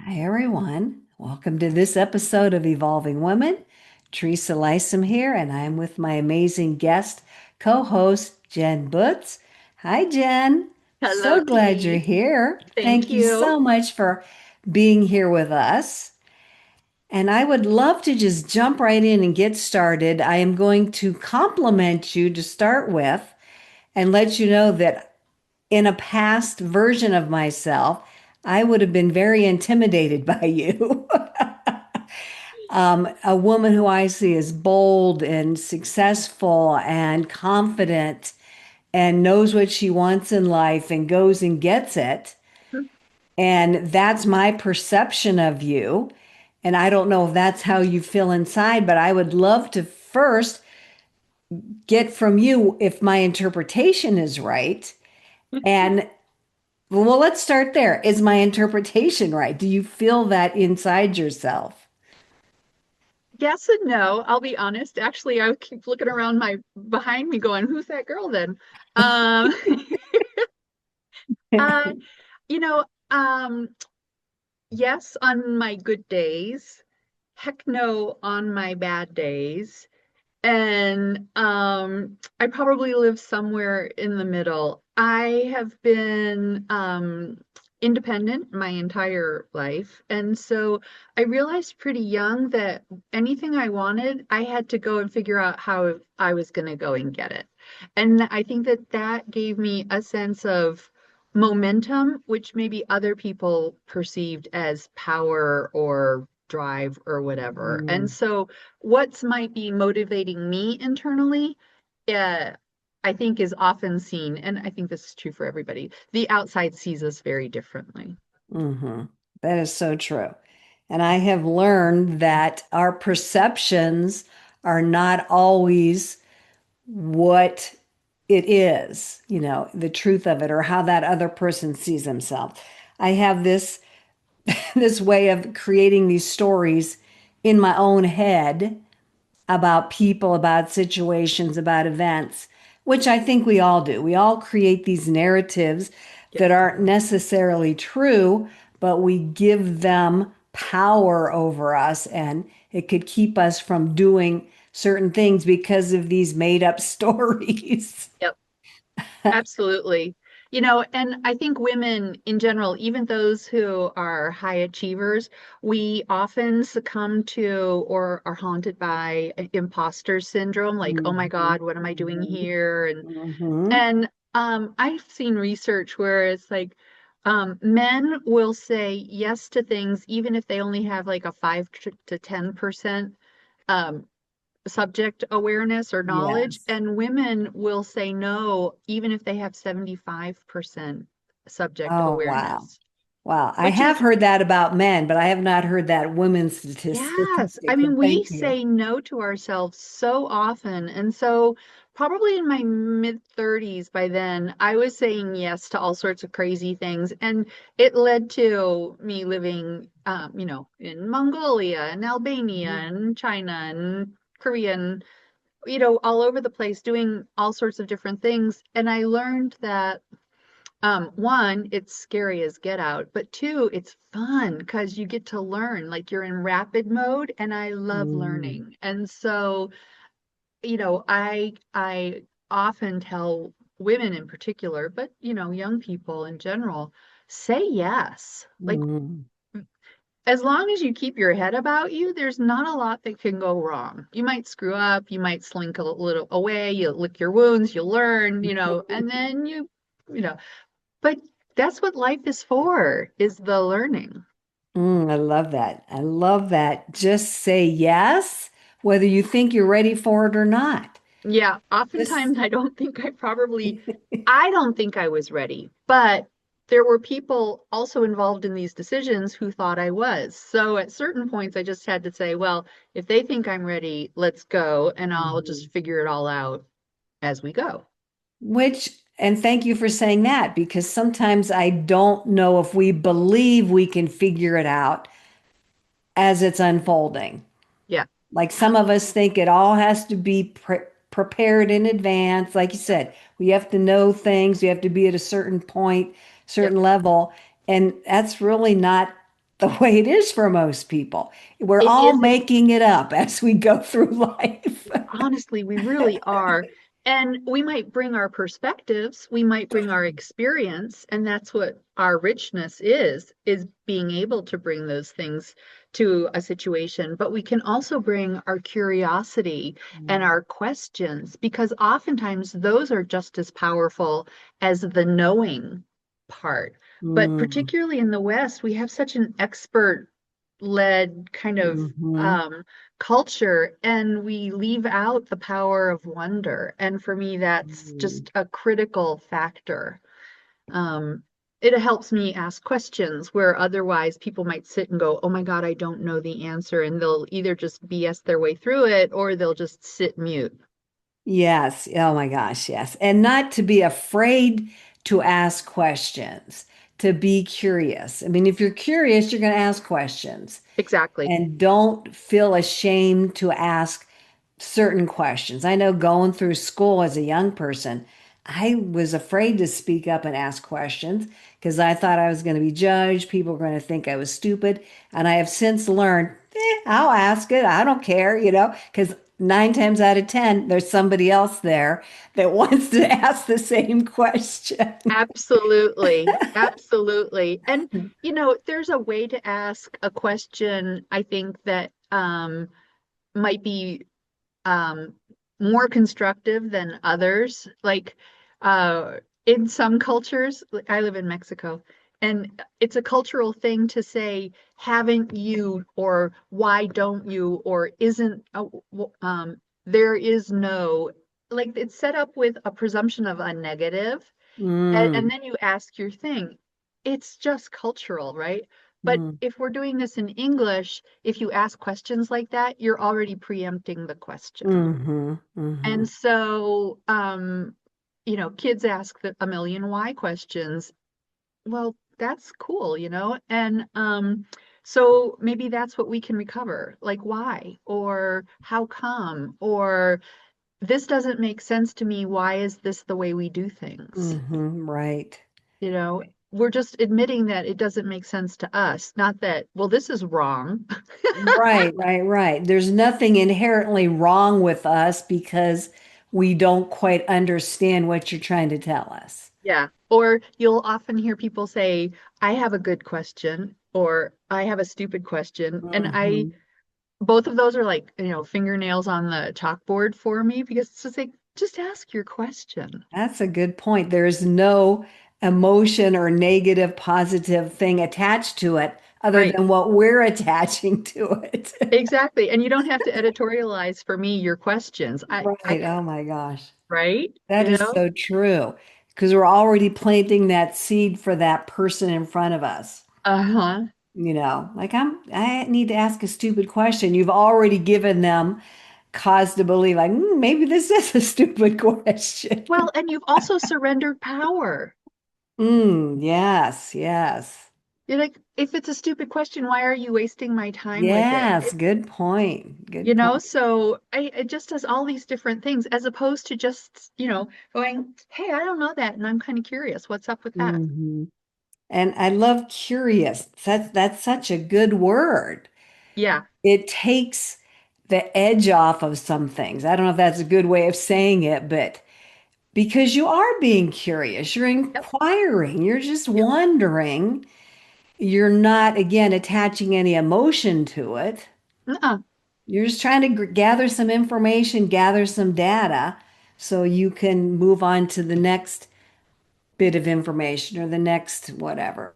Hi, everyone. Welcome to this episode of Evolving Women. Teresa Lysam here, and I'm with my amazing guest co-host, Jen Butz. Hi, Jen. Hello, So glad you're T. here. Thank Thank you you. so much for being here with us. And I would love to just jump right in and get started. I am going to compliment you to start with and let you know that in a past version of myself, I would have been very intimidated by you. A woman who I see as bold and successful and confident and knows what she wants in life and goes and gets it. And that's my perception of you. And I don't know if that's how you feel inside, but I would love to first get from you if my interpretation is right. And well, let's start there. Is my interpretation right? Do you feel that inside yourself? Yes and no. I'll be honest. Actually, I keep looking around my behind me going, who's that girl then? Um, uh, you know, um, yes, on my good days, heck no on my bad days. And I probably live somewhere in the middle. I have been independent my entire life. And so I realized pretty young that anything I wanted, I had to go and figure out how I was going to go and get it. And I think that that gave me a sense of momentum, which maybe other people perceived as power or drive or whatever. And Mm, so what's might be motivating me internally, uh, I think is often seen, and I think this is true for everybody. The outside sees us very differently. hmm That is so true. And I have learned that our perceptions are not always what it is, the truth of it or how that other person sees himself. I have this way of creating these stories in my own head about people, about situations, about events, which I think we all do. We all create these narratives that Yes. aren't necessarily true, but we give them power over us, and it could keep us from doing certain things because of these made up stories. Yep. Absolutely. And I think women in general, even those who are high achievers, we often succumb to or are haunted by imposter syndrome, like, oh my Mhm, God, what am I doing mhm, here? And mhm. and I've seen research where it's like men will say yes to things even if they only have like a 5 to 10% um, subject awareness or knowledge, Yes. and women will say no even if they have 75% subject Oh, wow. awareness, Wow. I which have is heard that about men, but I have not heard that women's yes. I statistic. So mean, we thank you. say no to ourselves so often. And so, probably in my mid 30s by then, I was saying yes to all sorts of crazy things. And it led to me living, in Mongolia and Albania Mhm. and China and Korea and, all over the place doing all sorts of different things. And I learned that one, it's scary as get out, but two, it's fun because you get to learn. Like you're in rapid mode, and I love Mm, learning. And so, I often tell women in particular, but young people in general, say yes. Like mm. as long as you keep your head about you, there's not a lot that can go wrong. You might screw up, you might slink a little away, you lick your wounds, you learn, and then you know, but that's what life is for, is the learning. I love that. I love that. Just say yes, whether you think you're ready for it or not. Yeah, This, oftentimes I don't think I was ready, but there were people also involved in these decisions who thought I was. So at certain points, I just had to say, well, if they think I'm ready, let's go, and I'll Mhm. just figure it all out as we go. Which, and thank you for saying that, because sometimes I don't know if we believe we can figure it out as it's unfolding. Yeah. Like some of us think it all has to be prepared in advance. Like you Yep. said, we have to know things, we have to be at a certain point, Yep. certain level. And that's really not the way it is for most people. We're It all isn't. making it up as we go through life. Honestly, we really are. And we might bring our perspectives, we might bring our experience, and that's what our richness is being able to bring those things to a situation. But we can also bring our curiosity and our questions, because oftentimes those are just as powerful as the knowing part. But Mm, particularly in the West, we have such an expert led kind of hmm culture, and we leave out the power of wonder. And for me, that's mm, just a critical factor. It helps me ask questions where otherwise people might sit and go, "Oh my God, I don't know the answer." And they'll either just BS their way through it or they'll just sit mute. Yes. Oh my gosh, yes. And not to be afraid to ask questions, to be curious. I mean, if you're curious, you're going to ask questions. Exactly. And don't feel ashamed to ask certain questions. I know going through school as a young person, I was afraid to speak up and ask questions because I thought I was going to be judged. People were going to think I was stupid. And I have since learned, I'll ask it. I don't care, because 9 times out of 10, there's somebody else there that wants to ask the same question. Absolutely. Absolutely. And, there's a way to ask a question, I think, that might be um, more constructive than others. Like in some cultures, like, I live in Mexico, and it's a cultural thing to say, haven't you, or why don't you, or isn't, there is no, like it's set up with a presumption of a negative, and Mm, then you ask your thing. It's just cultural, right? But mm, if we're doing this in English, if you ask questions like that, you're already preempting the question. hmm And so, kids ask a million why questions. Well, that's cool, And so maybe that's what we can recover, like why, or how come, or this doesn't make sense to me. Why is this the way we do things? right. We're just admitting that it doesn't make sense to us, not that, well, this is wrong. Right, right, right. There's nothing inherently wrong with us because we don't quite understand what you're trying to tell us. Yeah. Or you'll often hear people say, I have a good question, or I have a stupid question. And hmm both of those are like, fingernails on the chalkboard for me, because it's just like, just ask your question. That's a good point. There's no emotion or negative, positive thing attached to it other Right. than what we're attaching to it. Exactly. And you don't have to editorialize for me your questions. Right. Oh my gosh. Right? That is so true because we're already planting that seed for that person in front of us. Uh-huh. Like I need to ask a stupid question. You've already given them cause to believe like maybe this is a stupid question. Well, and you've also surrendered power. Yes, yes. You're like, if it's a stupid question, why are you wasting my time with it? Yes, good point. Good point. So it just does all these different things as opposed to just, going, hey, I don't know that, and I'm kind of curious. What's up with that? hmm And I love curious. That's such a good word. Yeah. It takes the edge off of some things. I don't know if that's a good way of saying it, but because you are being curious, you're Yep. inquiring, you're just Yep. wondering. You're not, again, attaching any emotion to it. Uh-uh. You're just trying to gather some information, gather some data so you can move on to the next bit of information or the next whatever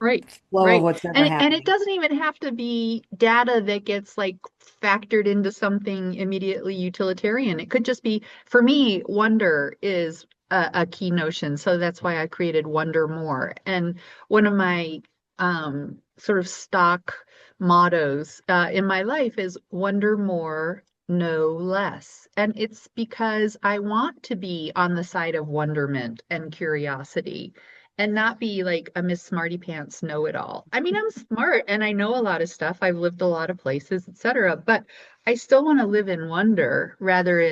Right, flow of right. what's ever And it happening. doesn't even have to be data that gets like factored into something immediately utilitarian. It could just be, for me, wonder is a key notion. So that's why I created Wonder More. And one of my sort of stock mottos in my life is wonder more, know less. And it's because I want to be on the side of wonderment and curiosity and not be like a Miss Smarty Pants know-it-all. I mean, I'm smart and I know a lot of stuff. I've lived a lot of places, etc. But I still want to live in wonder rather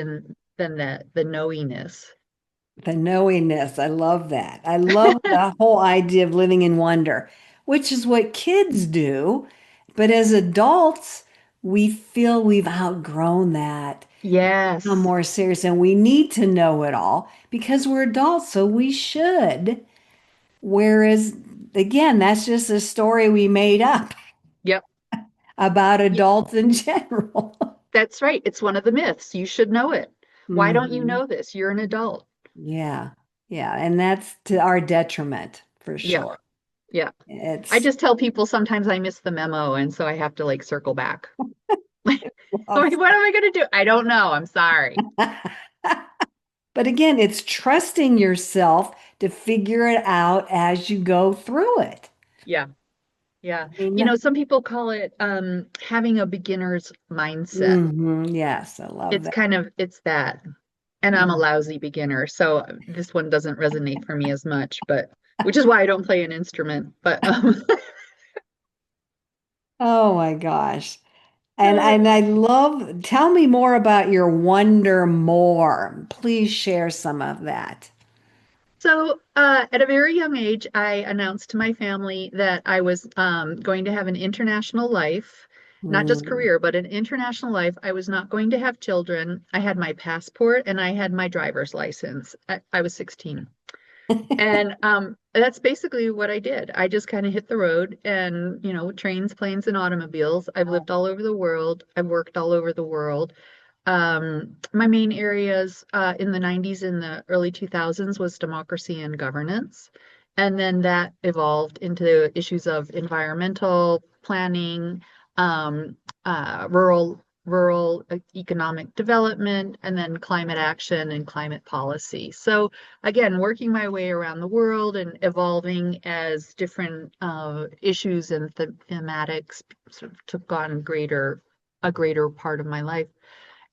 than the knowiness. The knowingness, I love that. I love the whole idea of living in wonder. which is what kids do. But as adults, we feel we've outgrown that, become Yes. more serious, and we need to know it all because we're adults, so we should. Whereas, again, that's just a story we made up Yep. about Y- adults in general. That's right. It's one of the myths. You should know it. Why don't you hmm know this? You're an adult. Yeah. Yeah. And that's to our detriment for Yeah. sure. Yeah. I It's just tell people sometimes I miss the memo, and so I have to like circle back. I'm well like, what am I going to do? I don't know. I'm sorry. but again, it's trusting yourself to figure it out as you go through it. Yeah. Yeah. I mean, Some people call it having a beginner's mindset. yes, I love It's that. kind of it's that. And I'm a Mm. lousy beginner, so this one doesn't resonate for me as much, but which is why I don't play an instrument. But Oh my gosh. And I love, tell me more about your wonder more. Please share some of that. at a very young age, I announced to my family that I was going to have an international life, not just Mm. career, but an international life. I was not going to have children. I had my passport and I had my driver's license. I was 16. And that's basically what I did. I just kind of hit the road and, trains, planes, and automobiles. I've lived all over the world. I've worked all over the world. My main areas in the 90s and the early 2000s was democracy and governance. And then that evolved into issues of environmental planning, um, rural economic development, and then climate action and climate policy. So again, working my way around the world and evolving as different issues and thematics sort of took on a greater part of my life.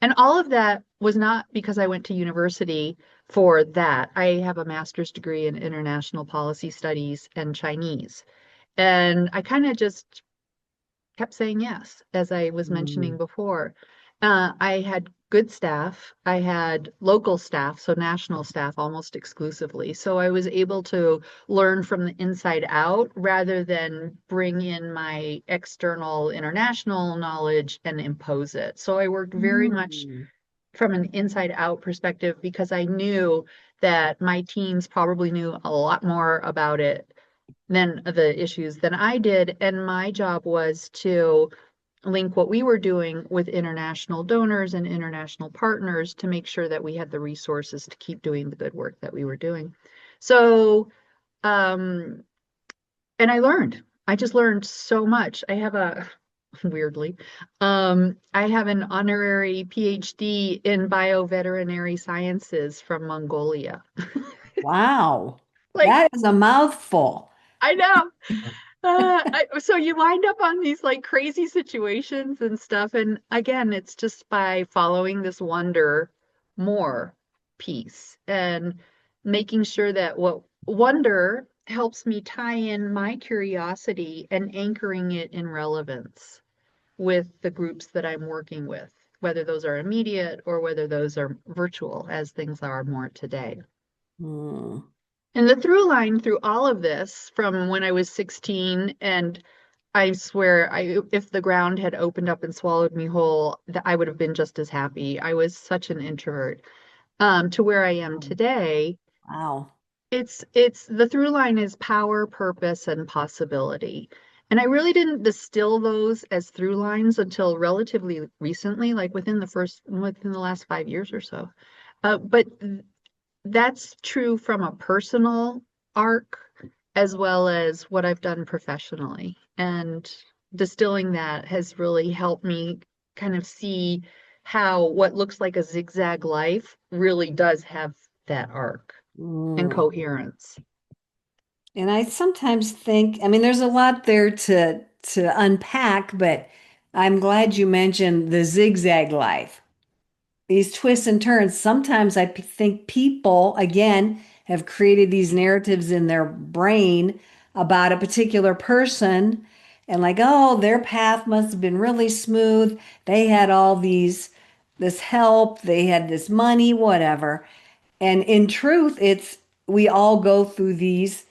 And all of that was not because I went to university for that. I have a master's degree in international policy studies and Chinese. And I kind of just kept saying yes, as I was mentioning Mm. before. I had good staff. I had local staff, so national staff almost exclusively. So I was able to learn from the inside out rather than bring in my external international knowledge and impose it. So I worked very much Mm. from an inside out perspective because I knew that my teams probably knew a lot more about it than the issues than I did. And my job was to link what we were doing with international donors and international partners to make sure that we had the resources to keep doing the good work that we were doing. So, um, and I just learned so much. Weirdly, I have an honorary PhD in bioveterinary sciences from Mongolia. Wow. Like, That is a mouthful. I know. So you wind up on these like crazy situations and stuff. And again, it's just by following this wonder more piece and making sure that what wonder helps me tie in my curiosity and anchoring it in relevance with the groups that I'm working with, whether those are immediate or whether those are virtual, as things are more today. Mm. And the through line through all of this from when I was 16, and I swear, if the ground had opened up and swallowed me whole, I would have been just as happy. I was such an introvert. To where I am today, Wow. it's the through line is power, purpose, and possibility. And I really didn't distill those as through lines until relatively recently, like within the last 5 years or so. But that's true from a personal arc as well as what I've done professionally. And distilling that has really helped me kind of see how what looks like a zigzag life really does have that arc and Mm. coherence. And I sometimes think, I mean, there's a lot there to unpack, but I'm glad you mentioned the zigzag life. These twists and turns. Sometimes think people, again, have created these narratives in their brain about a particular person and like, oh, their path must have been really smooth. They had this help, they had this money, whatever. And in truth, we all go through these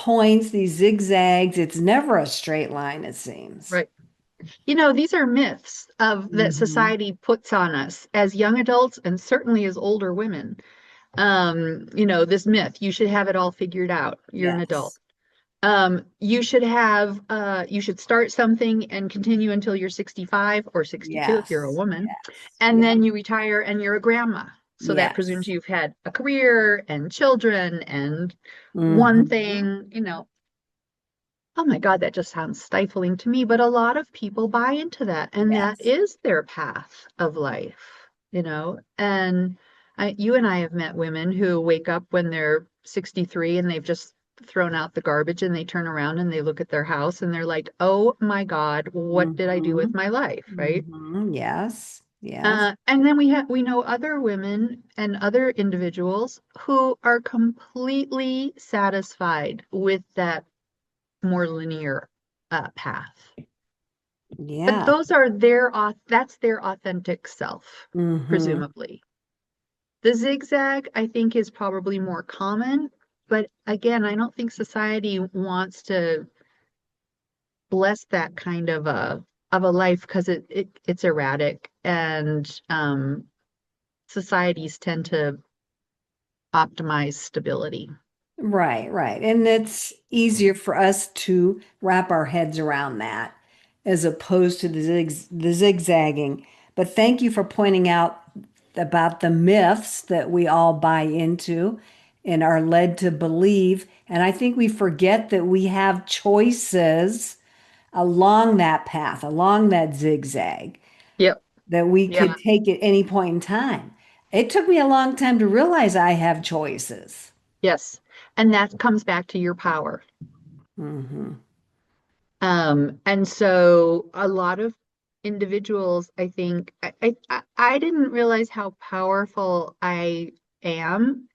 points, these zigzags. It's never a straight line, it seems. Right. These are myths of that Hmm. society puts on us as young adults and certainly as older women. This myth, you should have it all figured out. You're an adult. Yes. You should start something and continue until you're 65 or 62 if you're a Yes. woman, Yes. and Yeah. then you retire and you're a grandma. So that presumes Yes. you've had a career and children and one Hmm. thing. Oh my God, that just sounds stifling to me, but a lot of people buy into that, and that Yes. is their path of life. And you and I have met women who wake up when they're 63 and they've just thrown out the garbage and they turn around and they look at their house and they're like, oh my God, what did I do Hmm. with my life, right? Hmm. Yes. Yes. And then we know other women and other individuals who are completely satisfied with that more linear path. But Yeah. those are that's their authentic self, Hmm. presumably. The zigzag, I think, is probably more common, but again, I don't think society wants to bless that kind of a life because it's erratic and societies tend to optimize stability. Right, right. And it's easier for us to wrap our heads around that as opposed to the zigzagging. But thank you for pointing out about the myths that we all buy into and are led to believe. And I think we forget that we have choices along that path, along that zigzag, Yep. that we Yeah. could take at any point in time. It took me a long time to realize I have choices. Yes. And that comes back to your power. Hmm. And so a lot of individuals, I think, I didn't realize how powerful I am,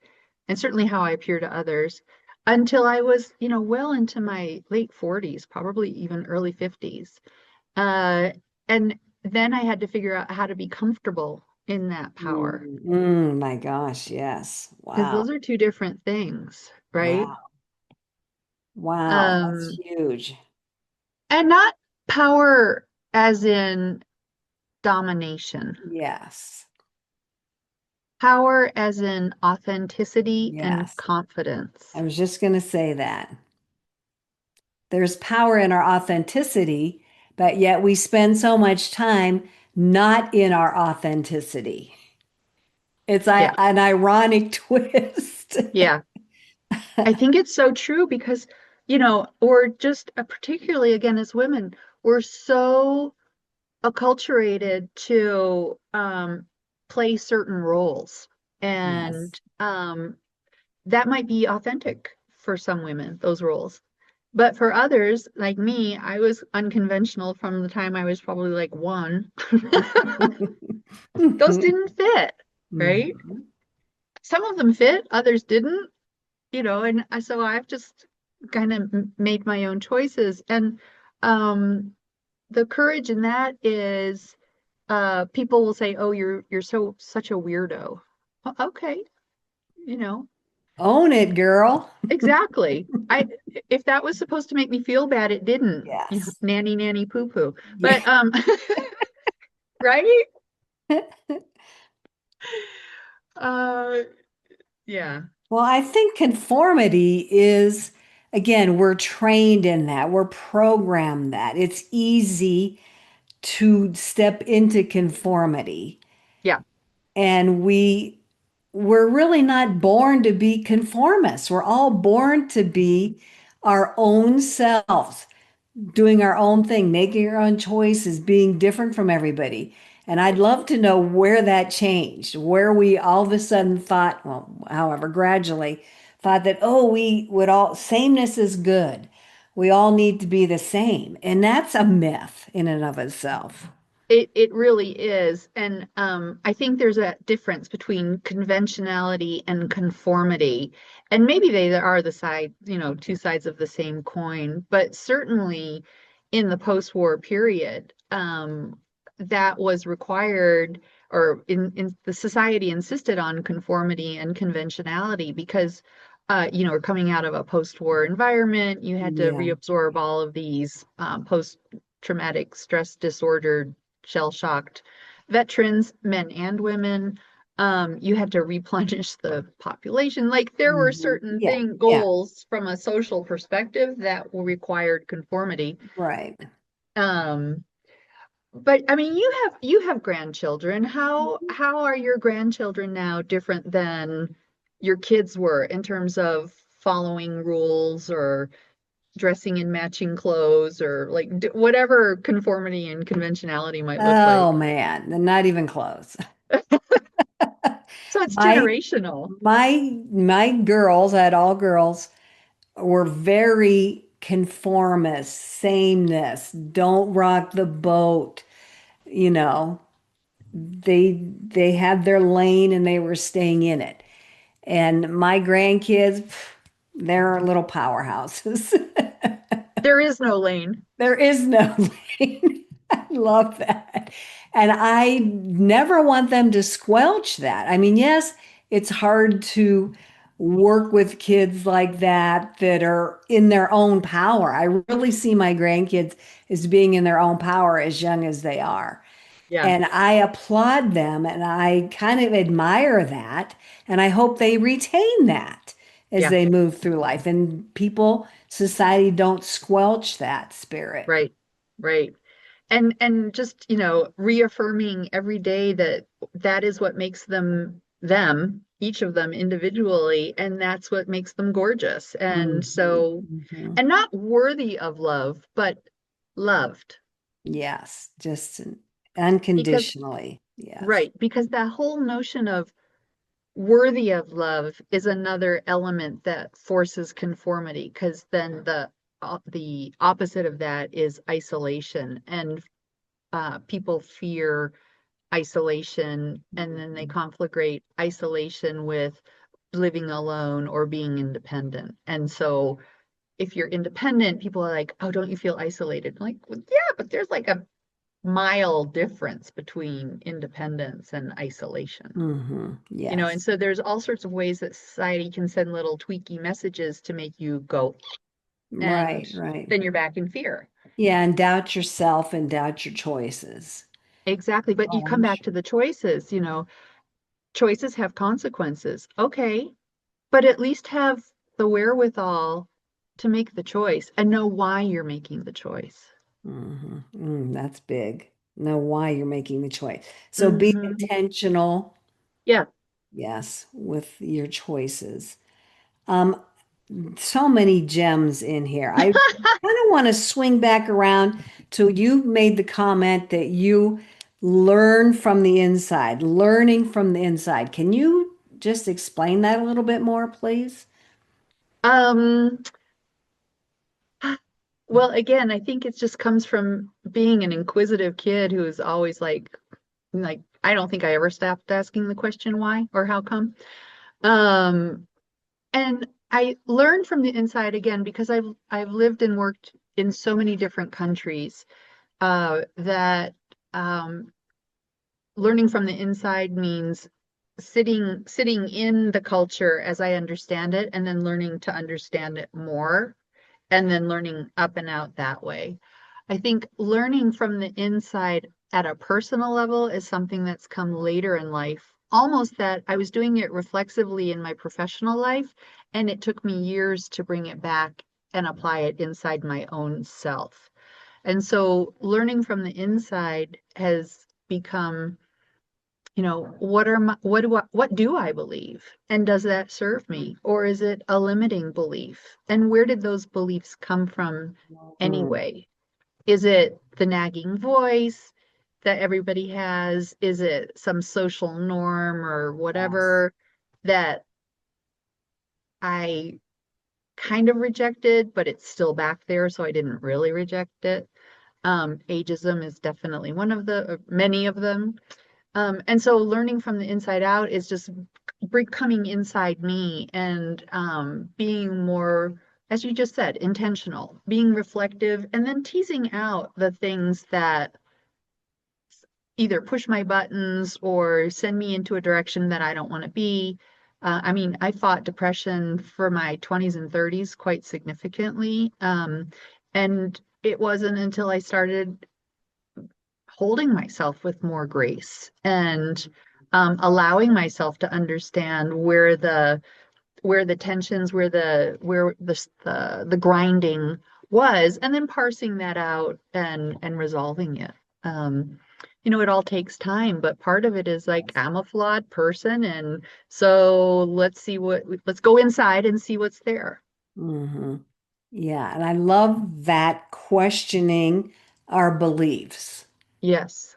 and certainly how I appear to others, until I was, well into my late 40s, probably even early 50s. Uh, and then I had to figure out how to be comfortable in that power, My gosh, yes. because Wow. those are two different things, right? Wow. Wow. That's Um, huge. and not power as in domination. Yes. Power as in authenticity and Yes. I confidence. was just going to say that. There's power in our authenticity, but yet we spend so much time not in our authenticity. It's Yeah, an ironic twist. yeah. I think it's so true because, or just particularly again as women, we're so acculturated to play certain roles. Yes. And that might be authentic for some women, those roles. But for others, like me, I was unconventional from the time I was probably like one. Those didn't fit, right? Mhm. Some of them fit, others didn't. And so I've just kind of made my own choices. And the courage in that is people will say, "Oh, you're such a weirdo." Okay, you know, Own it, girl. exactly. If that was supposed to make me feel bad, it didn't. Yes. Nanny nanny poo poo. Yeah. But right? Uh yeah. Well, I think conformity is, again, we're trained in that. We're programmed that. It's easy to step into conformity. Yeah. And we're really not born to be conformists. We're all born to be our own selves, doing our own thing, making our own choices, being different from everybody. And I'd love to know where that changed, where we all of a sudden thought, well, however, gradually thought that, oh, we would all, sameness is good. We all need to be the same. And that's a myth in and of itself. It really is. And I think there's a difference between conventionality and conformity. And maybe they are two sides of the same coin, but certainly in the post-war period, that was required, or in the society insisted on conformity and conventionality because We're coming out of a post-war environment. You had to Yeah. reabsorb all of these post-traumatic stress disorder, shell-shocked veterans, men and women. You had to replenish the population. Like there were certain Yeah. Yeah. goals from a social perspective that required conformity. Right. Um, but I mean, you have grandchildren. How are your grandchildren now different than your kids were in terms of following rules or dressing in matching clothes or like whatever conformity and conventionality might look like? Oh man, they're not even close. So it's My generational. my girls, I had all girls, were very conformist, sameness, don't rock the boat, you know. They had their lane and they were staying in it. And my grandkids, they're little powerhouses. There is no lane. There is no lane. I love that. And I never want them to squelch that. I mean, yes, it's hard to work with kids like that that are in their own power. I really see my grandkids as being in their own power as young as they are. Yeah, And I applaud them and I kind of admire that. And I hope they retain that as yeah, they move through life. And people, society don't squelch that spirit. right, right. And just, reaffirming every day that that is what makes them, each of them individually, and that's what makes them gorgeous. And Mhm, so, mhm. and not worthy of love, but loved. Yes, just Because, unconditionally. Yes. right, because that whole notion of worthy of love is another element that forces conformity, because then the opposite of that is isolation, and people fear isolation, and then they Mhm. conflagrate isolation with living alone or being independent. And so if you're independent, people are like, "Oh, don't you feel isolated?" I'm like, well, yeah, but there's like a mile difference between independence and isolation. And Yes. so there's all sorts of ways that society can send little tweaky messages to make you go, and Right, right. then you're back in fear. Yeah, and doubt yourself and doubt your choices. Exactly. But you Oh, come I'm back sure. to the choices. Choices have consequences. Okay, but at least have the wherewithal to make the choice and know why you're making the choice. That's big. Know why you're making the choice. So be Hmm. intentional, Yeah. yes, with your choices. Um, so many gems in here. I kind of want to swing back around to you made the comment that you learn from the inside, learning from the inside. Can you just explain that a little bit more, please? Um, well, again, I think it just comes from being an inquisitive kid who is always like, I don't think I ever stopped asking the question why or how come. Um, and I learned from the inside again because I've lived and worked in so many different countries, that learning from the inside means sitting in the culture as I understand it, and then learning to understand it more, and then learning up and out that way. I think learning from the inside at a personal level is something that's come later in life. Almost that I was doing it reflexively in my professional life, and it took me years to bring it back and apply it inside my own self. And so learning from the inside has become, what do I believe? And does that serve me? Or is it a limiting belief? And where did those beliefs come from Mm, anyway? Is it the nagging voice that everybody has? Is it some social norm or yes. whatever that I kind of rejected, but it's still back there, so I didn't really reject it? Ageism is definitely one of many of them. And so learning from the inside out is just coming inside me and being more, as you just said, intentional, being reflective, and then teasing out the things that either push my buttons or send me into a direction that I don't want to be. I mean, I fought depression for my 20s and 30s quite significantly. And it wasn't until I started holding myself with more grace and allowing myself to understand where the tensions, where the grinding was, and then parsing that out and resolving it. Um, it all takes time, but part of it is like I'm a flawed person, and so let's go inside and see what's there. Hmm. Yeah, and I love that questioning our beliefs. Yes,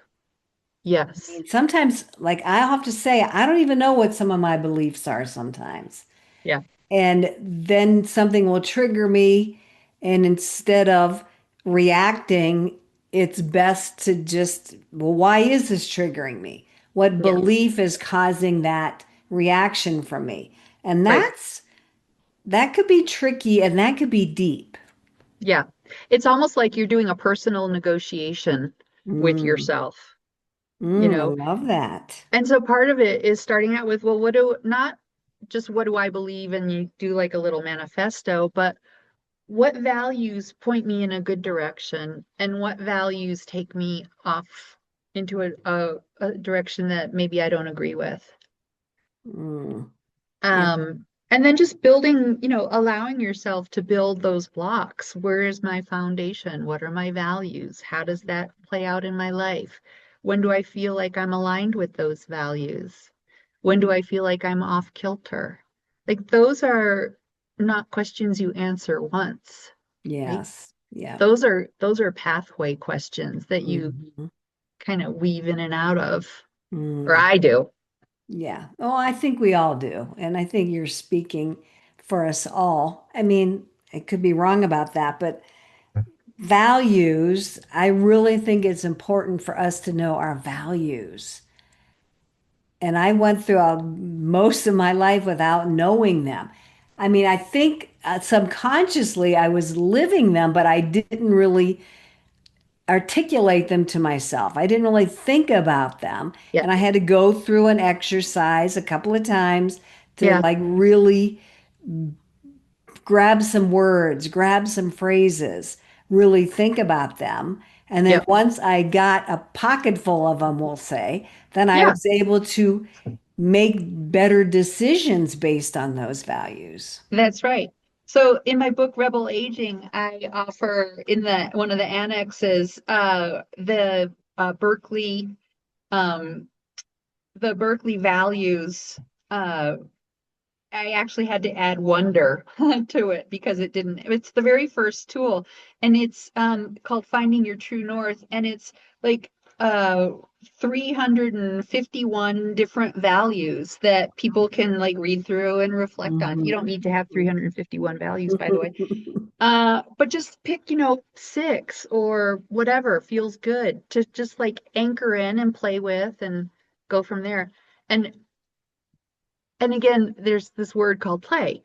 I yes, mean, sometimes, like I have to say, I don't even know what some of my beliefs are sometimes. yeah, And then something will trigger me, and instead of reacting, it's best to just, well, why is this triggering me? What yeah, belief is causing that reaction from me? And right, that could be tricky and that could be deep. yeah. It's almost like you're doing a personal negotiation with Mm, yourself, you I know. love that. And so part of it is starting out with, well, not just what do I believe, and you do like a little manifesto, but what values point me in a good direction, and what values take me off into a direction that maybe I don't agree with. Mm, and And then just building, allowing yourself to build those blocks. Where is my foundation? What are my values? How does that play out in my life? When do I feel like I'm aligned with those values? When do I feel like I'm off kilter? Like those are not questions you answer once, right? yes, yeah. Those are pathway questions that you Mhm. kind of weave in and out of, or Mm, I do. yeah. Oh, I think we all do. And I think you're speaking for us all. I mean, I could be wrong about that, but values, I really think it's important for us to know our values. And I went through most of my life without knowing them. I mean, I think subconsciously I was living them, but I didn't really articulate them to myself. I didn't really think about them. Yeah, And I had to go through an exercise a couple of times to yeah, like really grab some words, grab some phrases, really think about them. And then yeah, once I got a pocket full of them, we'll say, then I yeah. was able to make better decisions based on those values. That's right. So in my book Rebel Aging, I offer in the one of the annexes um the Berkeley values. uh I actually had to add wonder to it because it's the very first tool, and it's called Finding Your True North, and it's like uh 351 different values that people can like read through and reflect on. You Mhm. don't need to have 351 values, by the way. But just pick, six or whatever feels good to just like anchor in and play with and go from there. And and again, there's this word called play.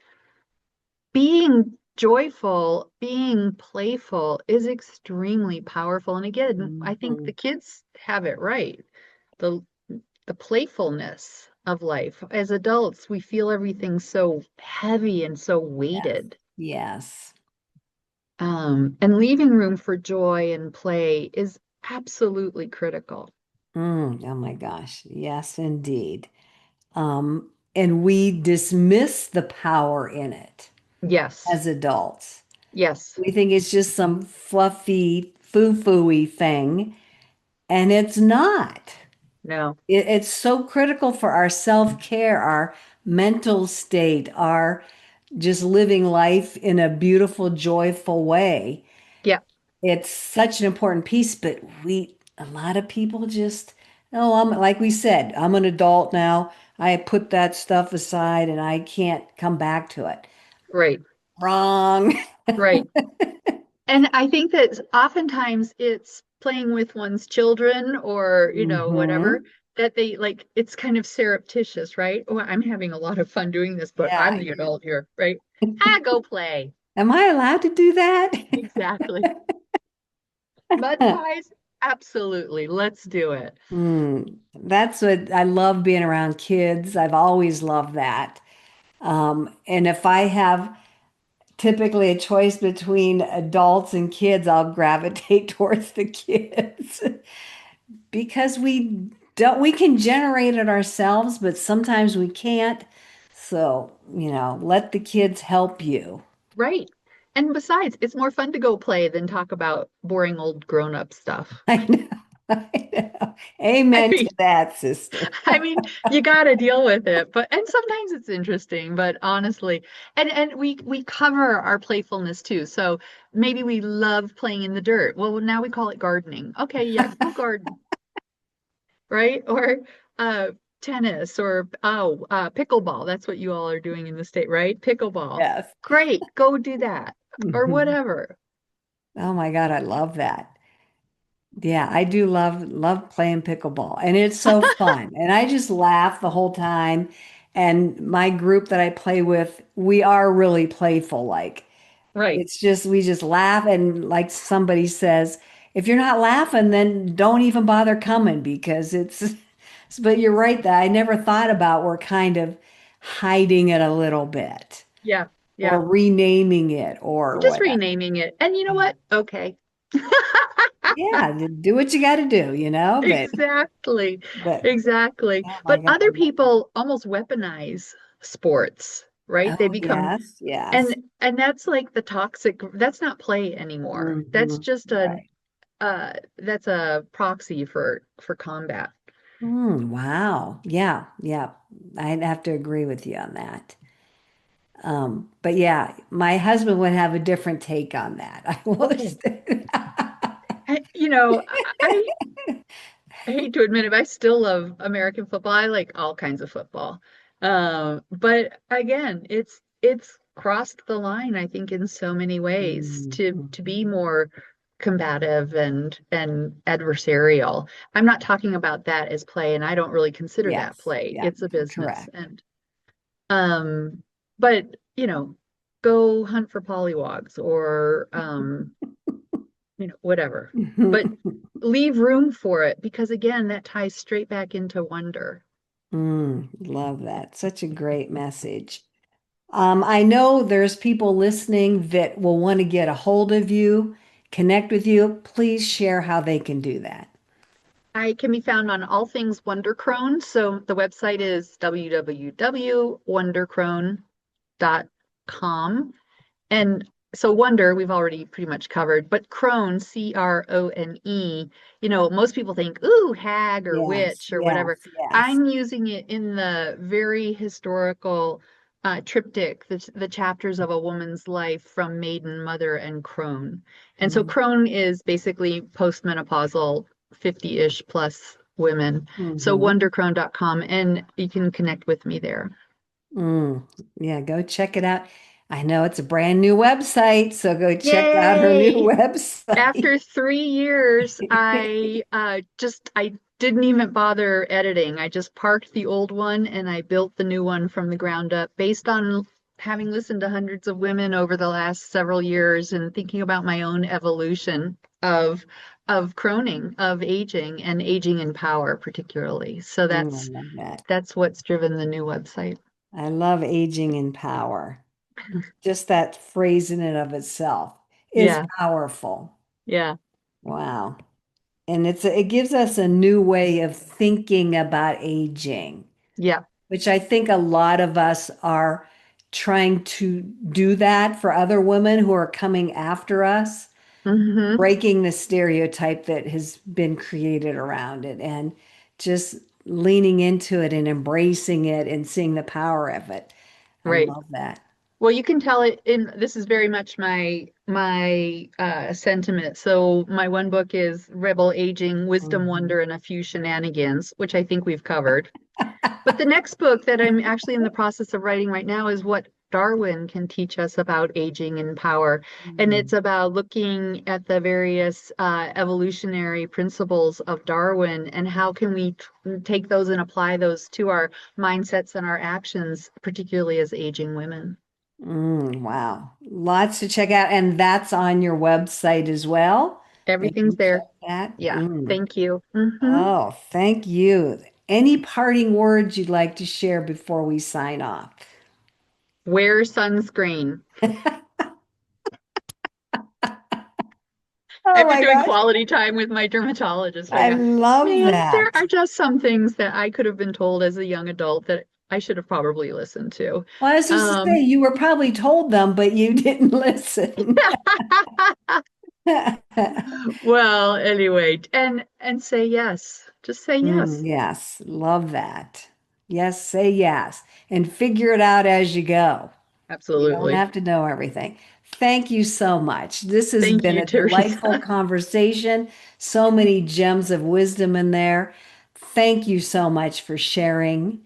Being joyful, being playful is extremely powerful. And again, I think the Mhm. kids have it right. The the playfulness of life. As adults, we feel everything so heavy and so Yes. weighted. Yes. And leaving room for joy and play is absolutely critical. Oh my gosh. Yes, indeed. And we dismiss the power in it Yes, as adults. yes, We think it's just some fluffy, foo-foo-y thing, and it's not. no, It's so critical for our self-care, our mental state, our just living life in a beautiful, joyful way. yeah, It's such an important piece, but a lot of people just, oh, like we said, I'm an adult now. I put that stuff aside and I can't come back to it. right, Wrong. right. And I think that oftentimes it's playing with one's children or, whatever, Hmm. that they like, it's kind of surreptitious, right? Oh, I'm having a lot of fun doing this, but I'm Yeah. the adult here, right? Go play. Am I allowed to do that? Exactly. Mud pies? Absolutely. Let's do it. That's what I love being around kids. I've always loved that. And if I have typically a choice between adults and kids, I'll gravitate towards the kids because we can generate it ourselves, but sometimes we can't. So, let the kids help you. Right. And besides, it's more fun to go play than talk about boring old grown-up stuff. I know. I know. I Amen mean, to that, sister. I mean, you got to deal with it, but and sometimes it's interesting, but honestly, and we cover our playfulness too. So maybe we love playing in the dirt. Well, now we call it gardening. Okay, yeah, go garden, right? Or uh tennis or pickleball. That's what you all are doing in the state, right? Pickleball. Yes. Great, go do that or Mhm. whatever. Oh my God, I love that. Yeah, I do love playing pickleball and it's so fun. And I just laugh the whole time. And my group that I play with, we are really playful. Like Right. it's just we just laugh and like somebody says, if you're not laughing, then don't even bother coming because it's but you're right that I never thought about we're kind of hiding it a little bit Yeah. or Yeah. renaming it or Just whatever. renaming it. And you know what? Okay. Yeah, do what you got to do, Exactly. but Exactly. oh my But God. other people almost weaponize sports, right? They Oh, become yes, yes. and that's like the toxic, that's not play anymore. That's Hmm. just an Right. that's a proxy for combat. Wow. Yeah, yeah. I'd have to agree with you on that. But yeah, my husband would have a different take on that. I will Oh, say. you know, I hate to admit it, but I still love American football. I like all kinds of football. But again, it's crossed the line, I think, in so many ways to be Mhm. more combative and adversarial. I'm not talking about that as play, and I don't really consider that Yes, play. yeah, It's a business. correct. And um, but go hunt for pollywogs or whatever. But leave room for it because again, that ties straight back into wonder. Love that. Such a great message. I know there's people listening that will want to get a hold of you, connect with you. Please share how they can do that. I can be found on all things Wonder Crone. So the website is www.wondercrone.com. And so wonder, we've already pretty much covered, but crone, Crone, most people think, ooh, hag or Yes, witch or whatever. yes, yes. I'm using it in the very historical triptych, the chapters of a woman's life from maiden, mother, and crone. And so crone is basically postmenopausal 50-ish plus women. So Mm-hmm. wondercrone.com, and you can connect with me there. Mm. Yeah, go check it out. I know it's a brand new website, so go check out her new Yay! website. After 3 years, I didn't even bother editing. I just parked the old one and I built the new one from the ground up based on having listened to hundreds of women over the last several years and thinking about my own evolution of croning, of aging and aging in power particularly. So I love that. that's what's driven the new website. I love aging in power. Just that phrase in and of itself is Yeah, powerful. yeah, Wow. And it gives us a new way of thinking about aging, yeah. which I think a lot of us are trying to do that for other women who are coming after us, Hmm. breaking the stereotype that has been created around it and just leaning into it and embracing it and seeing the power of it. I Right. love that. Well, you can tell it in this is very much my sentiment. So my one book is Rebel Aging, Wisdom, Mhm. Wonder, and a Few Shenanigans, which I think we've covered. But the next book that I'm actually in the process of writing right now is what Darwin can teach us about aging and power. And it's Mm. about looking at the various evolutionary principles of Darwin and how can we take those and apply those to our mindsets and our actions, particularly as aging women. Wow. Lots to check out. And that's on your website as well. They Everything's can check there. that. Yeah. Thank you. Oh, thank you. Any parting words you'd like to share before we sign off? Wear sunscreen. Oh I've been my doing gosh. quality time with my dermatologist right I now. love Man, there that. are just some things that I could have been told as a young adult that I should have probably listened to. Well, I was just to say, Um, you were probably told them, but you didn't listen. well, anyway, and say yes. Just say yes. Yes, love that. Yes, say yes and figure it out as you go. You don't Absolutely. have to know everything. Thank you so much. This has Thank been you, a delightful Teresa. conversation. So many gems of wisdom in there. Thank you so much for sharing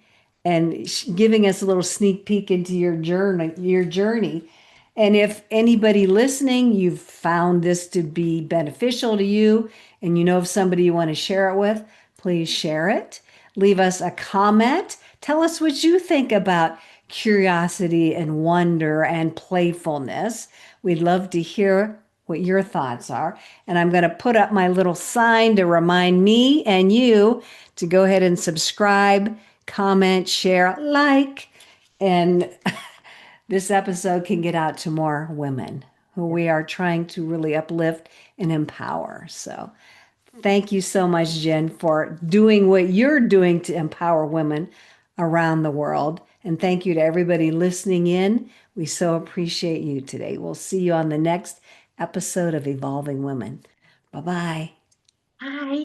and giving us a little sneak peek into your journey. And if anybody listening, you've found this to be beneficial to you and you know of somebody you want to share it with, please share it. Leave us a comment. Tell us what you think about curiosity and wonder and playfulness. We'd love to hear what your thoughts are. And I'm going to put up my little sign to remind me and you to go ahead and subscribe, comment, share, like, and this episode can get out to more women who Yeah. we are trying to really uplift and empower. So, thank you so much, Jen, for doing what you're doing to empower women around the world. And thank you to everybody listening in. We so appreciate you today. We'll see you on the next episode of Evolving Women. Bye bye. Hi.